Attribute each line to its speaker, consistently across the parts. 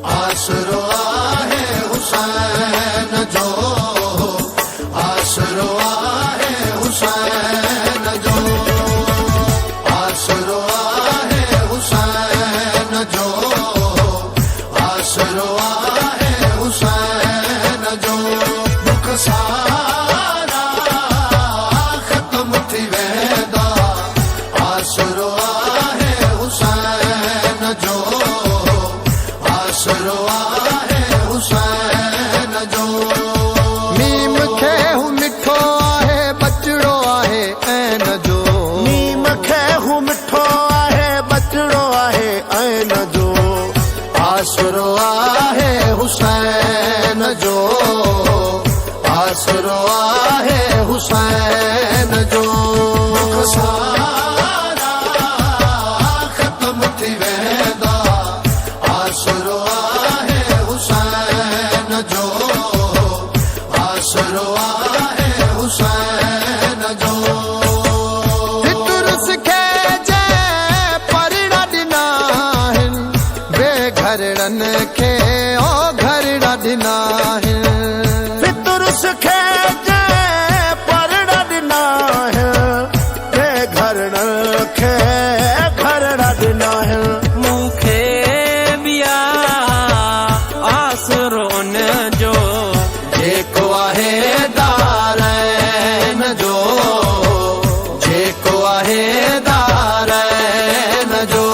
Speaker 1: आसरो आहे हुसैन जो, आसरो आहे हुसैन जो, आसरो आहे हुसैन जो, आसरो आहे हुसैन जो। दुख सारा खत्म थी वेंदा, आसरो आहे हुसैन जो, आसरो आहे हुसैन जो। नीम खे हू मिठो आहे बचड़ो आहे ऐन जो, नीम खे हू मिठो आहे बचड़ो आहे ऐन जो। आसरो आहे हुसैन जो, आसरो आहे हुसैन जो। दुख सारा खत्म थी वेंदा, आसरो आहे हुसैन जो, आसरो आहे हुसैन जो। फितुरुस खे जे परड़ा ॾिना आहिनि, बेघरड़नि खे ओ घरड़ा ॾिना आहिनि। फितुरुस खे जे परड़ा ॾिना आहिनि, बेघरड़नि खे घरड़ा ॾिना आहिनि।
Speaker 2: मूंखे बिया आसरो न जो,
Speaker 1: जेको आहे दारैन जो, जेको आहे दारैन जो।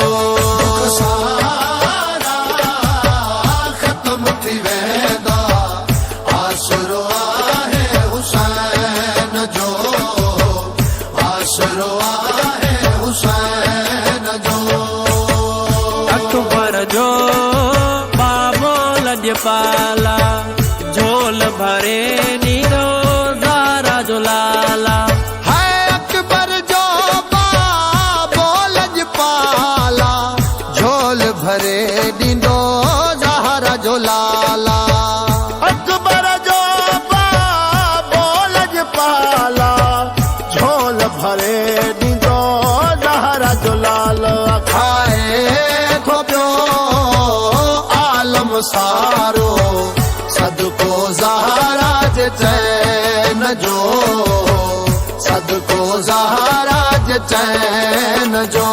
Speaker 1: दुख सारा खत्म थी वेंदा, आसरो आहे हुसैन जो, आसरो आहे हुसैन जो।
Speaker 2: अकबर जो बाबो लजपाला, झोल भरे नीरो ज़ारा जो लाला।
Speaker 1: है अकबर जो बाबो लजपाला, झोल भरे ॾींदो ज़हरा जो लाला। अकबर जो बाबो लजपाला, झोल भरे ॾींदो ज़हरा जो लाला। खाए खो पियो आलम सारो, सदको ज़हरा जे चैन जो, सदको ज़हरा जे चैन जो।